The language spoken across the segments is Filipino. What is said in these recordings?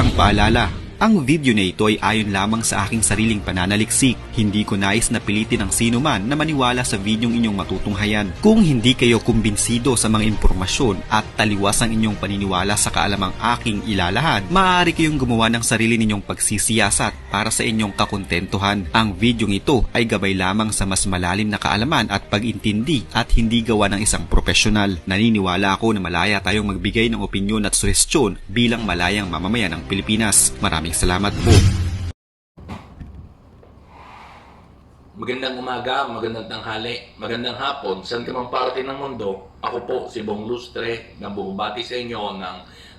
Isang paalala, ang video na ito ay ayon lamang sa aking sariling pananaliksik. Hindi ko nais na pilitin ang sino man na maniwala sa videong inyong matutunghayan. Kung hindi kayo kumbinsido sa mga impormasyon at taliwas ang inyong paniniwala sa kaalamang aking ilalahad, maaari kayong gumawa ng sarili ninyong pagsisiyasat para sa inyong kakontentuhan. Ang videong ito ay gabay lamang sa mas malalim na kaalaman at pag-intindi at hindi gawa ng isang profesional. Naniniwala ako na malaya tayong magbigay ng opinyon at suhestyon bilang malayang mamamayan ng Pilipinas. Maraming salamat po. Magandang umaga, magandang tanghali, magandang hapon, saan ka mang parte ng mundo. Ako po si Bong Lustre, na bumabati sa inyo ng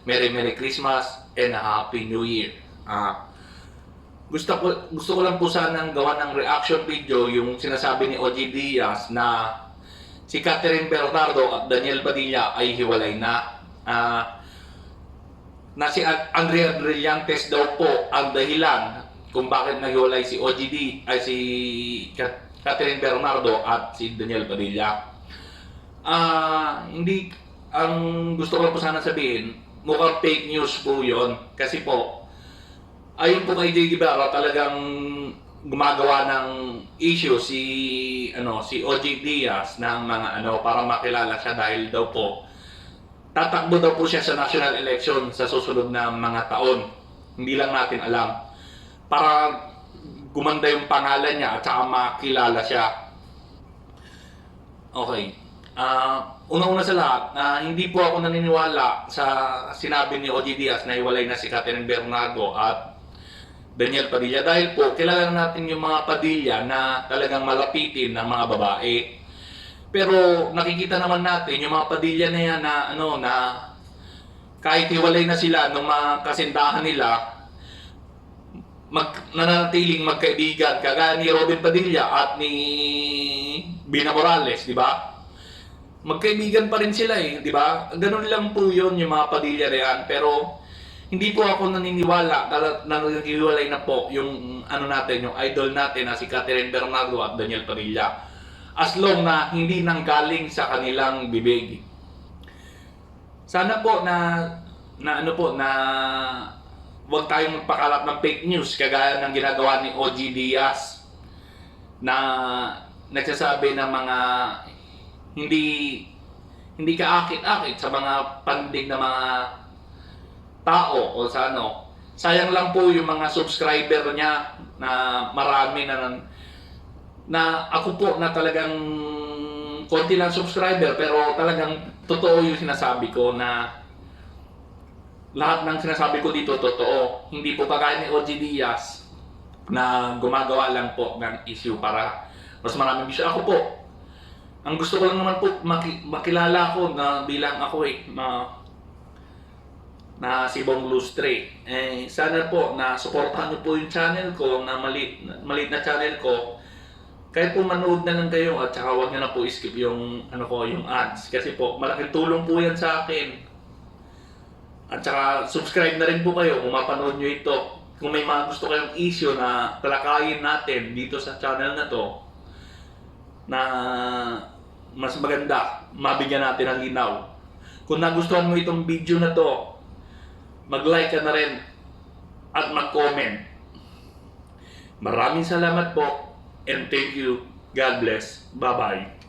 Merry Christmas and a Happy New Year. Gusto ko lang po sanang gawa ng reaction video yung sinasabi ni OG Diaz na si Catherine Bernardo at Daniel Padilla ay hiwalay na. Na si Andrea Brillantes daw po ang dahilan kung bakit naghiwalay si si Catherine Bernardo at si Daniel Padilla. Hindi, ang gusto ko lang po sana sabihin, mukhang fake news po yon. Kasi po, ayon po kay J.D. Barra, talagang gumagawa ng issue si OG Diaz ng mga para makilala siya dahil daw po tatakbo daw po siya sa national election sa susunod na mga taon. Hindi lang natin alam. Para gumanda yung pangalan niya at saka makilala siya. Okay. Una-una sa lahat, hindi po ako naniniwala sa sinabi ni OG Diaz na iwalay na si Catherine Bernardo at Daniel Padilla dahil po kilala natin yung mga Padilla na talagang malapitin ng mga babae. Pero nakikita naman natin yung mga Padilla na yan na kahit hiwalay na sila ng mga kasintahan nila, nananatiling magkaibigan kagaya ni Robin Padilla at ni Bina Morales, di ba? Magkaibigan pa rin sila di ba? Ganun lang po yun yung mga Padilla na yan. Pero hindi po ako naniniwala na naghiwalay na po yung yung idol natin na si Catherine Bernardo at Daniel Padilla. As long na hindi nanggaling sa kanilang bibig. Sana po na huwag tayong magpakalat ng fake news kagaya ng ginagawa ni OG Diaz na nagsasabi ng mga hindi kaakit-akit sa mga pandig na mga tao o sa sayang lang po yung mga subscriber niya na marami na ako po na talagang konti lang subscriber pero talagang totoo yung sinasabi ko na lahat ng sinasabi ko dito totoo. Hindi po kagaya ni OG Diaz na gumagawa lang po ng issue para mas maraming issue. Ako po, ang gusto ko lang naman po makilala ko na bilang ako na si Bong Lustre. Sana po na suportahan niyo po yung channel ko na maliit na channel ko. Kahit po manood na lang kayo at saka huwag nyo na po skip yung yung ads kasi po malaking tulong po yan sa akin. At saka subscribe na rin po kayo kung mapanood nyo ito. Kung may mga gusto kayong issue na talakayin natin dito sa channel na to na mas maganda, mabigyan natin ng linaw. Kung nagustuhan mo itong video na to, mag-like ka na rin at mag-comment. Maraming salamat po. And thank you. God bless. Bye-bye.